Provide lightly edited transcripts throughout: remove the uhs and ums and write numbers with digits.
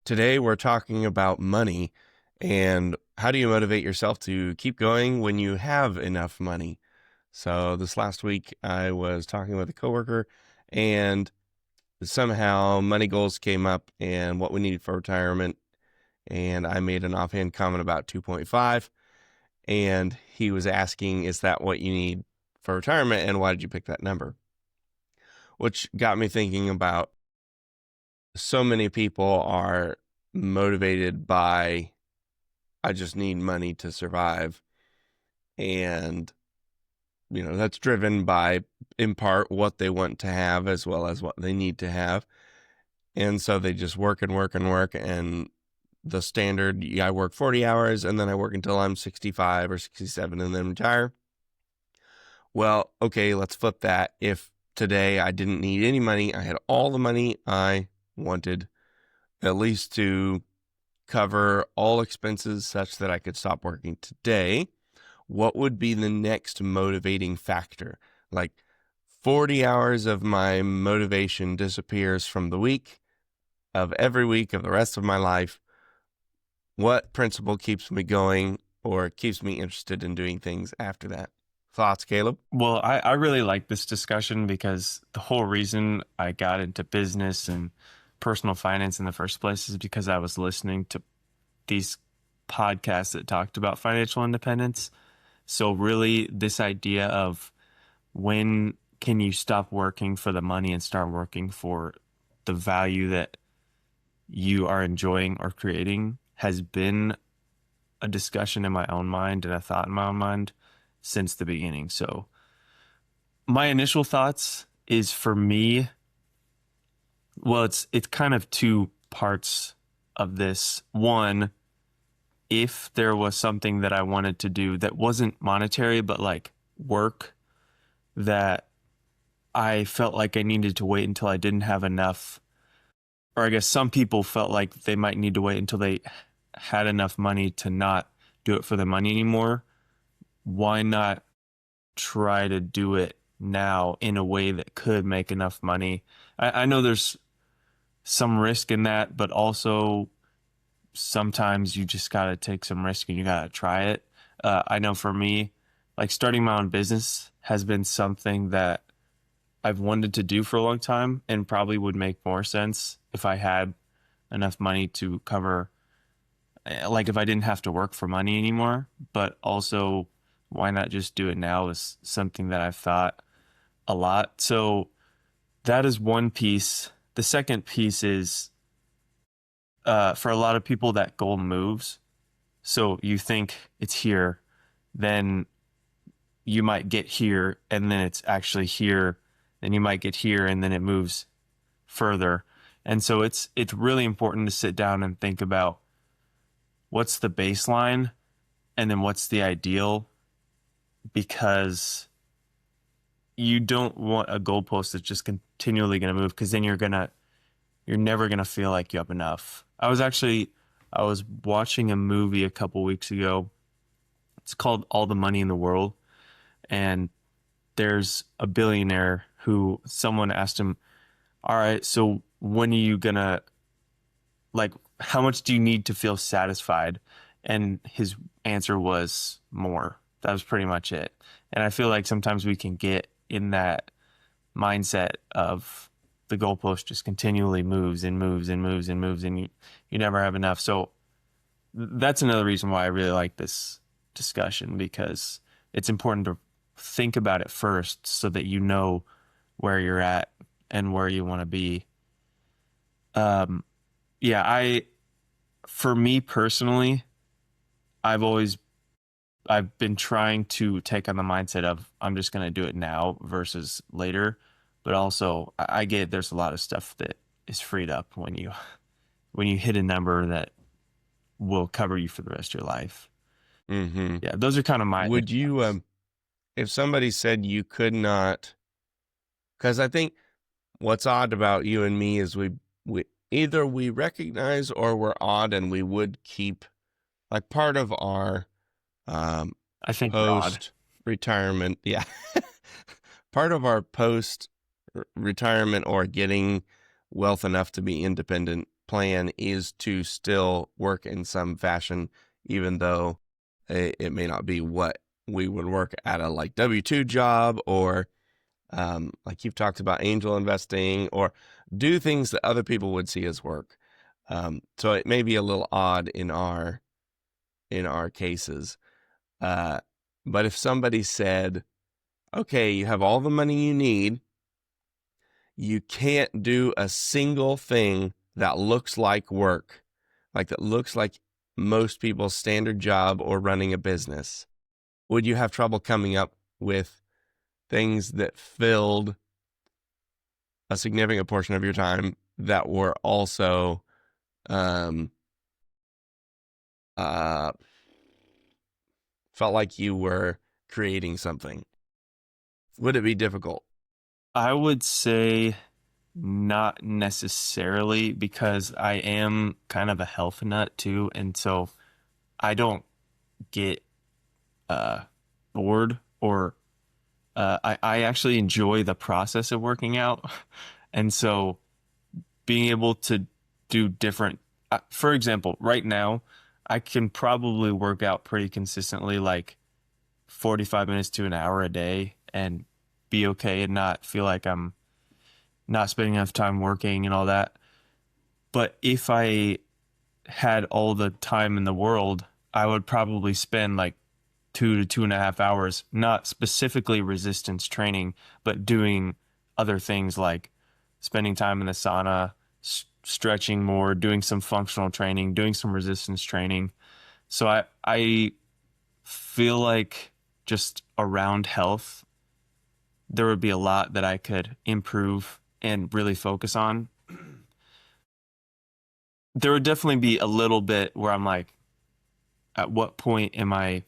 Today, we're talking about money and how do you motivate yourself to keep going when you have enough money? So, this last week, I was talking with a coworker and somehow money goals came up and what we needed for retirement. And I made an offhand comment about 2.5. And he was asking, is that what you need for retirement? And why did you pick that number? Which got me thinking about so many people are motivated by I just need money to survive. And, that's driven by, in part, what they want to have as well as what they need to have. And so they just work and work and work. And the standard, I work 40 hours and then I work until I'm 65 or 67 and then retire. Well, okay, let's flip that. If today I didn't need any money, I had all the money I wanted, at least to cover all expenses such that I could stop working today, what would be the next motivating factor? Like 40 hours of my motivation disappears from the week, of every week of the rest of my life. What principle keeps me going or keeps me interested in doing things after that? Thoughts, Caleb? Well, I really like this discussion because the whole reason I got into business and personal finance in the first place is because I was listening to these podcasts that talked about financial independence. So really this idea of when can you stop working for the money and start working for the value that you are enjoying or creating has been a discussion in my own mind and a thought in my own mind since the beginning. So my initial thoughts is for me, well, it's kind of two parts of this. One, if there was something that I wanted to do that wasn't monetary, but like work that I felt like I needed to wait until I didn't have enough, or I guess some people felt like they might need to wait until they had enough money to not do it for the money anymore. Why not try to do it now in a way that could make enough money? I know there's some risk in that, but also sometimes you just got to take some risk and you got to try it. I know for me, like starting my own business has been something that I've wanted to do for a long time and probably would make more sense if I had enough money to cover, like if I didn't have to work for money anymore. But also, why not just do it now is something that I've thought a lot. So that is one piece. The second piece is for a lot of people, that goal moves. So you think it's here, then you might get here, and then it's actually here. Then you might get here, and then it moves further. And so it's really important to sit down and think about what's the baseline, and then what's the ideal, because you don't want a goalpost that's just continually going to move, because then you're never going to feel like you have enough. I was watching a movie a couple weeks ago. It's called All the Money in the World. And there's a billionaire who someone asked him, all right, so when are you gonna, like, how much do you need to feel satisfied? And his answer was more. That was pretty much it. And I feel like sometimes we can get in that mindset of the goalpost just continually moves and moves and moves and moves, and you never have enough. So that's another reason why I really like this discussion, because it's important to think about it first so that you know where you're at and where you want to be. Yeah, for me personally, I've been trying to take on the mindset of I'm just going to do it now versus later. But also I get there's a lot of stuff that is freed up when you hit a number that will cover you for the rest of your life. Mm-hmm. Yeah, those are kind of my Would you, if somebody said you could not, because I think what's odd about you and me is we either we recognize or we're odd and we would keep like part of our I think we're odd. post retirement, yeah. Part of our post retirement or getting wealth enough to be independent plan is to still work in some fashion, even though it may not be what we would work at a like W-2 job, or like you've talked about angel investing, or do things that other people would see as work. So it may be a little odd in our cases. But if somebody said, okay, you have all the money you need, you can't do a single thing that looks like work, like that looks like most people's standard job or running a business, would you have trouble coming up with things that filled a significant portion of your time that were also felt like you were creating something? Would it be difficult? I would say not necessarily, because I am kind of a health nut too, and so I don't get bored, or I actually enjoy the process of working out. And so being able to do different, for example, right now, I can probably work out pretty consistently, like 45 minutes to an hour a day, and be okay and not feel like I'm not spending enough time working and all that. But if I had all the time in the world, I would probably spend like 2 to 2.5 hours, not specifically resistance training, but doing other things like spending time in the sauna, stretching more, doing some functional training, doing some resistance training. So I feel like just around health, there would be a lot that I could improve and really focus on. There would definitely be a little bit where I'm like, at what point am I,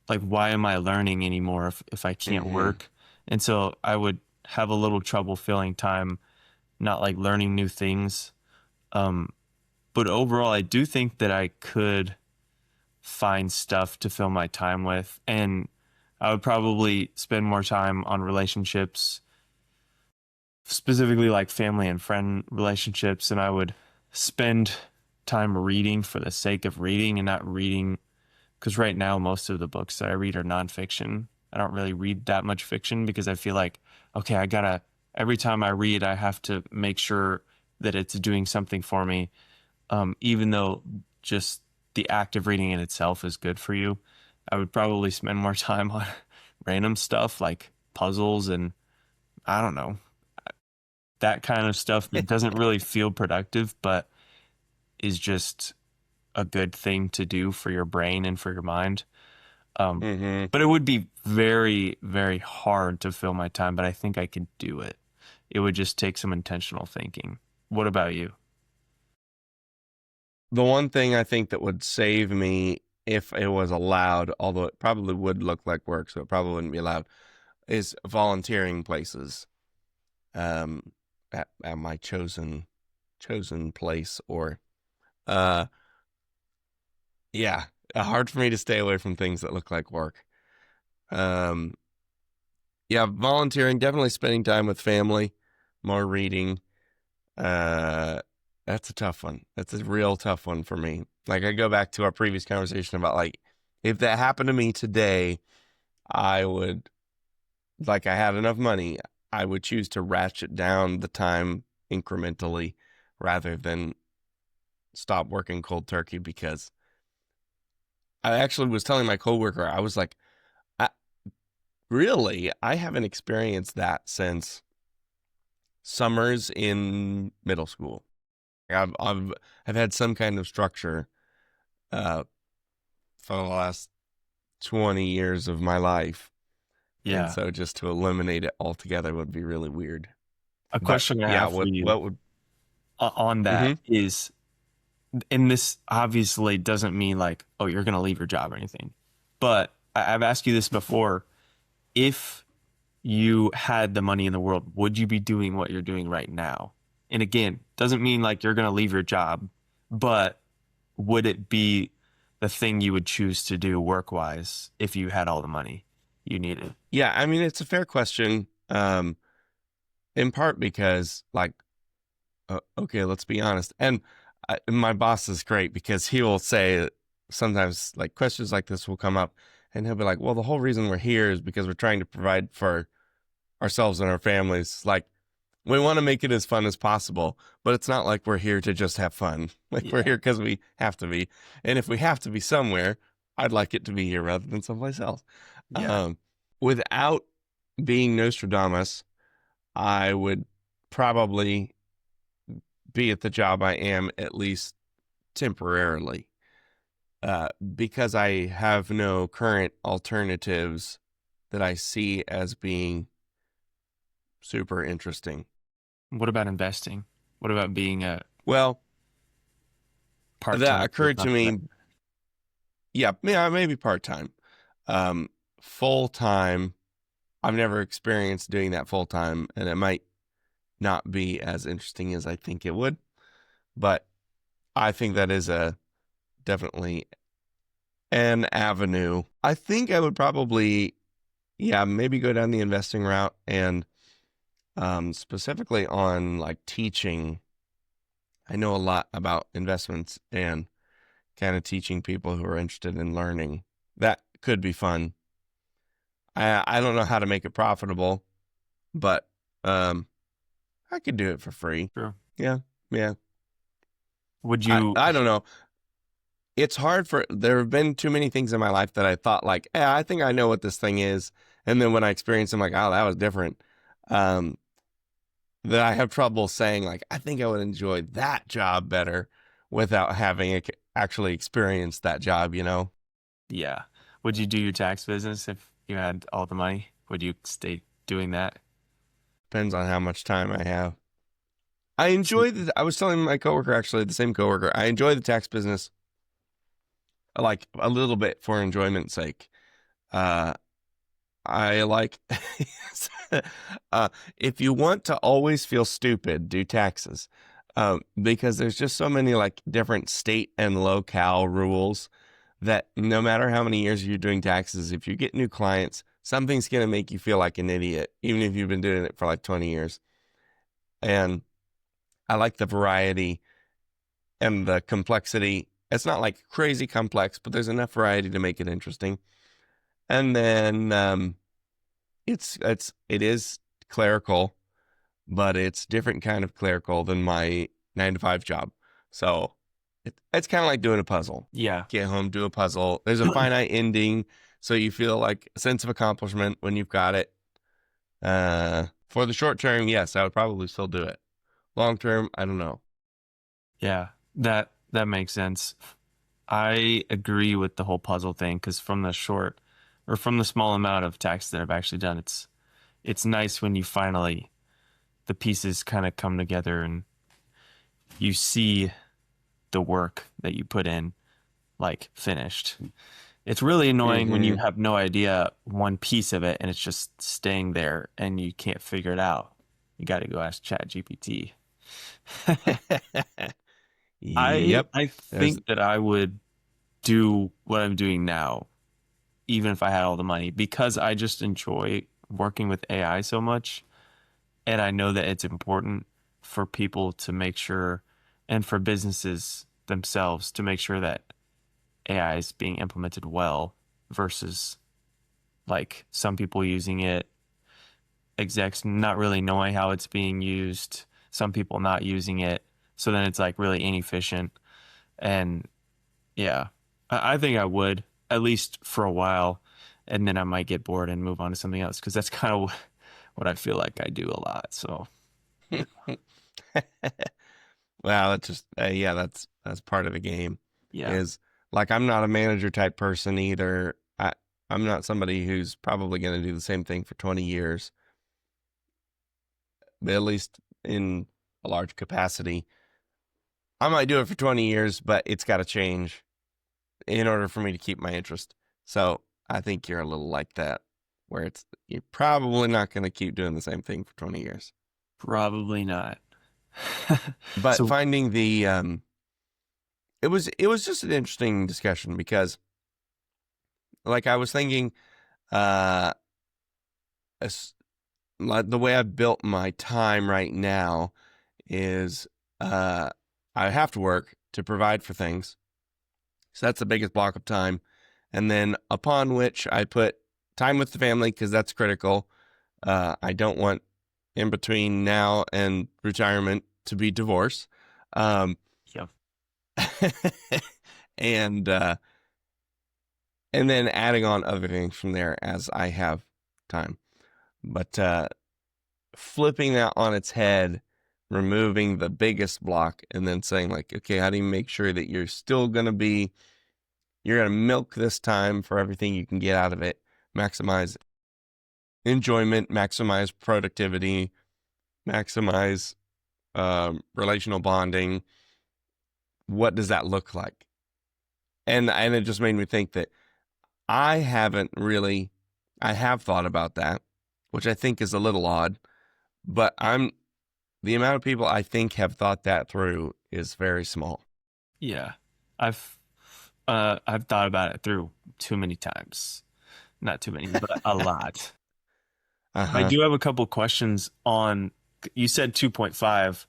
like, why am I learning anymore if I can't work? And so I would have a little trouble filling time, not like learning new things. But overall, I do think that I could find stuff to fill my time with. And I would probably spend more time on relationships, specifically like family and friend relationships. And I would spend time reading for the sake of reading and not reading, because right now most of the books that I read are nonfiction. I don't really read that much fiction because I feel like, okay, every time I read, I have to make sure that it's doing something for me. Even though just the act of reading in itself is good for you, I would probably spend more time on random stuff like puzzles and, I don't know, that kind of stuff that doesn't really feel productive, but is just a good thing to do for your brain and for your mind. But it would be very, very hard to fill my time, but I think I could do it. It would just take some intentional thinking. What about you? The one thing I think that would save me if it was allowed, although it probably would look like work, so it probably wouldn't be allowed, is volunteering places at my chosen place, or yeah, hard for me to stay away from things that look like work. Yeah, volunteering, definitely spending time with family, more reading. That's a tough one. That's a real tough one for me. Like, I go back to our previous conversation about, like, if that happened to me today, I would, like, I had enough money, I would choose to ratchet down the time incrementally rather than stop working cold turkey, because I actually was telling my coworker, I was like, really, I haven't experienced that since summers in middle school. I've had some kind of structure for the last 20 years of my life. Yeah. And so just to eliminate it altogether would be really weird. A question I have for you what would on that is, and this obviously doesn't mean like, oh, you're going to leave your job or anything, but I've asked you this before. If you had the money in the world, would you be doing what you're doing right now? And again, doesn't mean like you're going to leave your job, but would it be the thing you would choose to do work-wise if you had all the money you needed? Yeah, I mean, it's a fair question. In part because, like, Okay, let's be honest. And my boss is great because he will say sometimes like questions like this will come up and he'll be like, well, the whole reason we're here is because we're trying to provide for ourselves and our families. Like, we want to make it as fun as possible, but it's not like we're here to just have fun. Like, we're Yeah. here because we have to be. And if we have to be somewhere, I'd like it to be here rather than someplace else. Yeah. Um, Without being Nostradamus, I would probably be at the job I am at least temporarily, because I have no current alternatives that I see as being super interesting. What about investing? What about being a Well, that part-time or occurred to something? me. Yeah, maybe part time. Full time, I've never experienced doing that full time, and it might not be as interesting as I think it would. But I think that is a definitely an avenue. I think I would probably, yeah, maybe go down the investing route and specifically on like teaching. I know a lot about investments and kind of teaching people who are interested in learning. That could be fun. I don't know how to make it profitable, but um, I could do it for free. True. Yeah, yeah. Would you? I don't know. It's hard for there have been too many things in my life that I thought like, yeah, I think I know what this thing is, and then when I experience them, like, oh, that was different. Um, that I have trouble saying like, I think I would enjoy that job better without having actually experienced that job. Yeah. Would you do your tax business if you had all the money? Would you stay doing that? Depends on how much time I have. I See, enjoy I was telling my coworker, actually, the same coworker, I enjoy the tax business like a little bit for enjoyment's sake. Uh, I like, if you want to always feel stupid, do taxes. Because there's just so many like different state and locale rules that no matter how many years you're doing taxes, if you get new clients, something's going to make you feel like an idiot, even if you've been doing it for like 20 years. And I like the variety and the complexity. It's not like crazy complex, but there's enough variety to make it interesting. And then it is clerical, but it's different kind of clerical than my 9 to 5 job. So it's kind of like doing a puzzle. yeah. Get home, do a puzzle. There's a finite ending, so you feel like a sense of accomplishment when you've got it. For the short term, yes, I would probably still do it. Long term, I don't know. Yeah. That makes sense. I agree with the whole puzzle thing because from the short or from the small amount of tax that I've actually done, it's nice when you finally the pieces kind of come together and you see the work that you put in like finished. It's really annoying when you Hmm. have no idea one piece of it and it's just staying there and you can't figure it out. You got to go ask ChatGPT. I Yep. I There's think that I would do what I'm doing now, even if I had all the money, because I just enjoy working with AI so much. And I know that it's important for people to make sure, and for businesses themselves to make sure that AI is being implemented well versus like some people using it, execs not really knowing how it's being used, some people not using it. So then it's like really inefficient. And yeah, I think I would, at least for a while. And then I might get bored and move on to something else because that's kind of what I feel like I do a lot. So Wow, that's just yeah, that's part of the game. yeah, Is like I'm not a manager type person either. I'm not somebody who's probably going to do the same thing for 20 years, but at least in a large capacity. I might do it for 20 years, but it's got to change in order for me to keep my interest. So I think you're a little like that, where you're probably not going to keep doing the same thing for 20 years. probably not. But So finding the it was just an interesting discussion because like I was thinking uh as, like the way I've built my time right now is uh, I have to work to provide for things. So that's the biggest block of time. And then upon which I put time with the family, because that's critical. I don't want in between now and retirement to be divorce. Um, Yep. and then adding on other things from there as I have time. But flipping that on its head, removing the biggest block, and then saying like, okay, how do you make sure that you're going to milk this time for everything you can get out of it, maximize enjoyment, maximize productivity, maximize relational bonding. What does that look like? And it just made me think that I have thought about that, which I think is a little odd, but the amount of people I think have thought that through is very small. Yeah. I've thought about it through too many times. Not too many, but a lot. I do have a couple questions on, you said 2.5.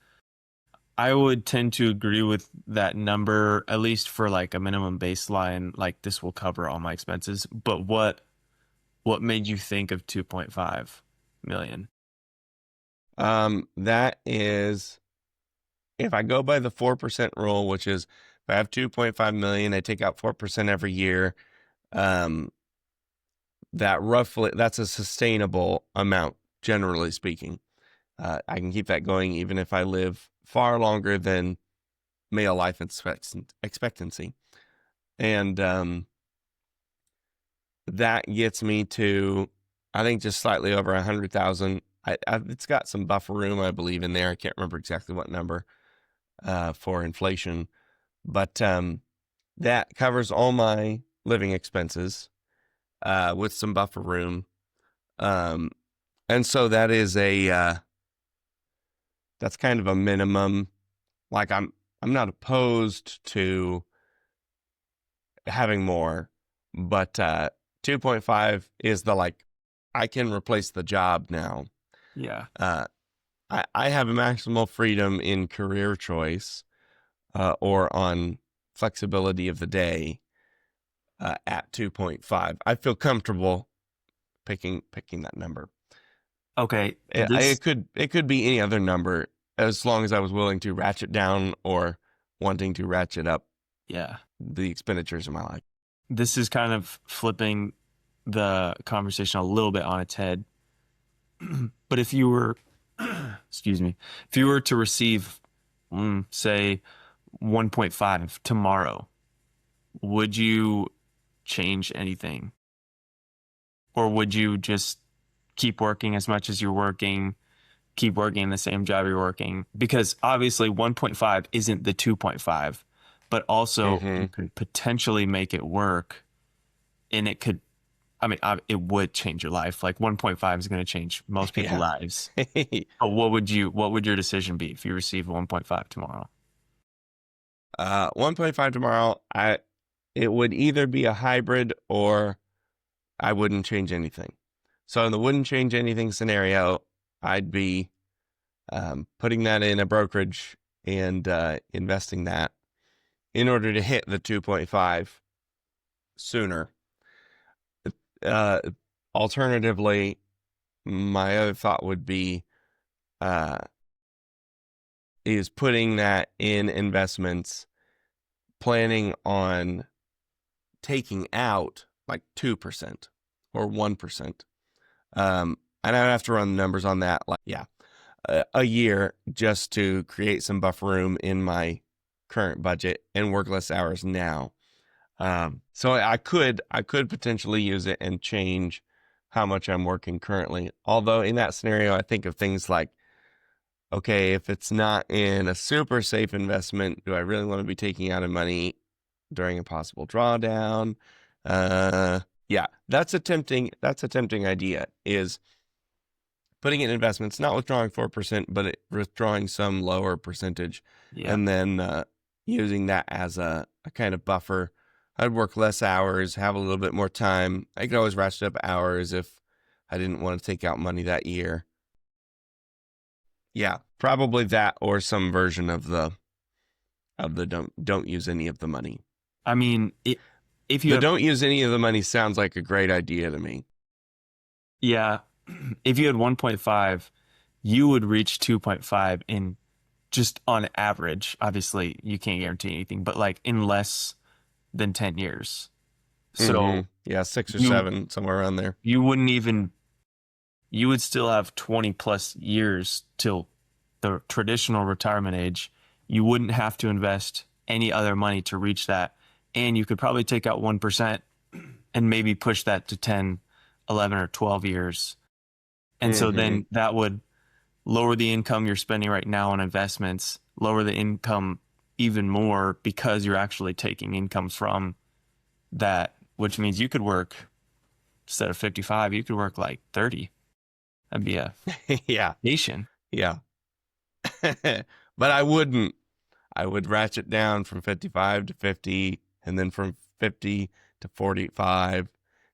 I would tend to agree with that number, at least for like a minimum baseline, like this will cover all my expenses. But what made you think of 2.5 million? That is, if I go by the 4% rule, which is if I have 2.5 million, I take out 4% every year. That's a sustainable amount, generally speaking. I can keep that going even if I live far longer than male life expectancy. And that gets me to, I think, just slightly over 100,000. It's got some buffer room, I believe, in there. I can't remember exactly what number for inflation, but that covers all my living expenses with some buffer room. And so that is that's kind of a minimum. Like I'm not opposed to having more, but 2.5 is I can replace the job now. Yeah. I have a maximal freedom in career choice or on flexibility of the day at 2.5. I feel comfortable picking that number. Okay. It could be any other number as long as I was willing to ratchet down or wanting to ratchet up. Yeah. The expenditures in my life. This is kind of flipping the conversation a little bit on its head. But if you were, excuse me, if you were to receive, say, 1.5 tomorrow, would you change anything? Or would you just keep working as much as you're working, keep working in the same job you're working? Because obviously 1.5 isn't the 2.5, but also you could potentially make it work, and it could, it would change your life. Like 1.5 is going to change most people's lives. But what would your decision be if you receive 1.5 tomorrow? 1.5 tomorrow, it would either be a hybrid or I wouldn't change anything. So in the wouldn't change anything scenario, I'd be putting that in a brokerage and investing that in order to hit the 2.5 sooner. Alternatively, my other thought would be is putting that in investments, planning on taking out like 2% or 1%. And I have to run the numbers on that, a year just to create some buffer room in my current budget and work less hours now. So I could potentially use it and change how much I'm working currently. Although in that scenario, I think of things like, okay, if it's not in a super safe investment, do I really want to be taking out money during a possible drawdown? Yeah, that's a tempting idea, is putting in investments, not withdrawing 4%, but withdrawing some lower percentage, and then using that as a kind of buffer. I'd work less hours, have a little bit more time. I could always ratchet up hours if I didn't want to take out money that year. Yeah, probably that or some version of the don't use any of the money. I mean, if you The have, don't use any of the money sounds like a great idea to me. yeah, if you had 1.5, you would reach 2.5 in just on average. Obviously, you can't guarantee anything, but like in less than 10 years. Mm-hmm. So Yeah, 6 or you 7, somewhere around there. you wouldn't even you would still have 20 plus years till the traditional retirement age. You wouldn't have to invest any other money to reach that. And you could probably take out 1% and maybe push that to 10, 11, or 12 years. And so Mm-hmm. then that would lower the income you're spending right now on investments, lower the income even more because you're actually taking income from that, which means you could work instead of 55, you could work like 30. That'd be a Yeah, nation. yeah. But I wouldn't. I would ratchet down from 55 to 50, and then from 50 to 45,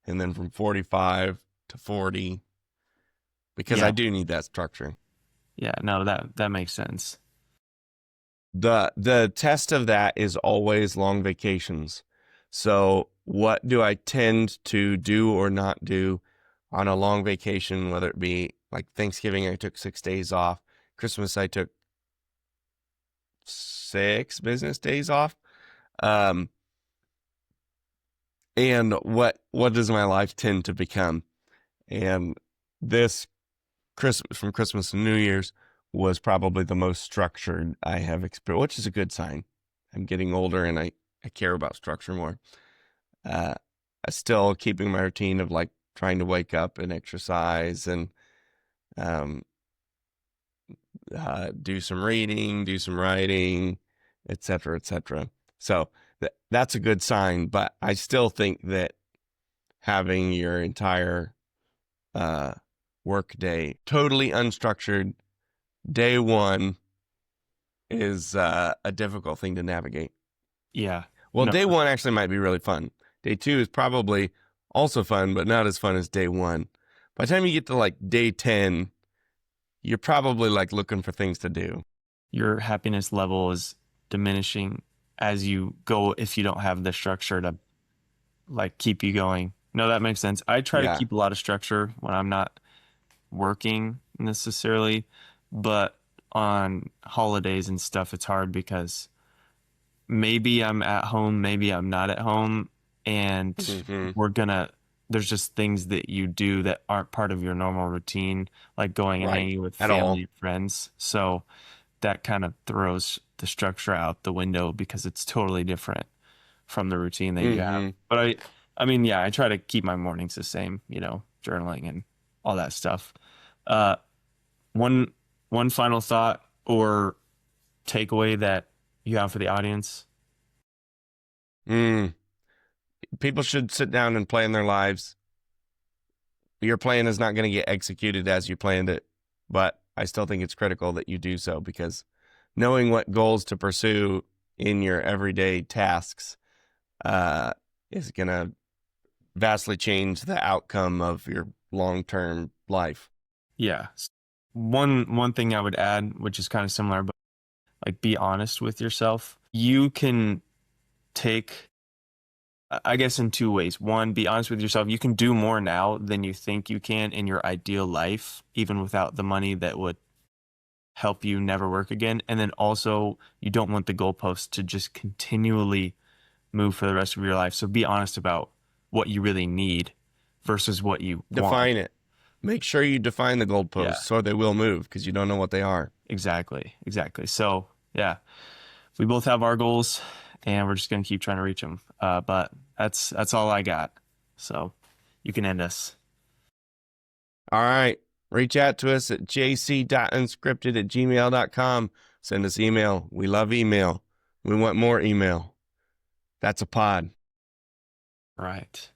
and then from 45 to 40, because I Yeah. do need that structure. Yeah. No, that makes sense. The test of that is always long vacations. So what do I tend to do or not do on a long vacation, whether it be like Thanksgiving, I took 6 days off. Christmas, I took 6 business days off. Um, and what does my life tend to become? And this Christmas, from Christmas to New Year's, was probably the most structured I have experienced, which is a good sign. I'm getting older and I care about structure more. I still keeping my routine of like trying to wake up and exercise and um, do some reading, do some writing, et cetera, et cetera. So that's a good sign, but I still think that having your entire work day totally unstructured day one is a difficult thing to navigate. Yeah. Well, No, day one actually might be really fun. Day two is probably also fun, but not as fun as day one. By the time you get to like day 10, you're probably like looking for things to do. your happiness level is diminishing as you go if you don't have the structure to like keep you going. No, that makes sense. I try to Yeah. keep a lot of structure when I'm not working necessarily, but on holidays and stuff, it's hard because maybe I'm at home, maybe I'm not at home, and Mm-hmm. there's just things that you do that aren't part of your normal routine, like going and Right. hanging with At all. family and friends. So that kind of throws the structure out the window because it's totally different from the routine that you have. Mm-hmm. But I mean, yeah, I try to keep my mornings the same, journaling and all that stuff. Uh, one one final thought or takeaway that you have for the audience. Mm. People should sit down and plan their lives. Your plan is not going to get executed as you planned it, but I still think it's critical that you do so because knowing what goals to pursue in your everyday tasks is going to vastly change the outcome of your long-term life. Yeah. One thing I would add, which is kind of similar, but like be honest with yourself. You can take, I guess, in two ways. One, be honest with yourself. You can do more now than you think you can in your ideal life, even without the money that would help you never work again. And then also, you don't want the goalposts to just continually move for the rest of your life. So be honest about what you really need versus what you want. Define it. Make sure you define the Yeah, goalposts so they will move because you don't know what they are. exactly. So, yeah, we both have our goals and we're just going to keep trying to reach them. But that's all I got. So you can end us. All right. Reach out to us at jc.unscripted@gmail.com. Send us email. We love email. We want more email. That's a pod. Right.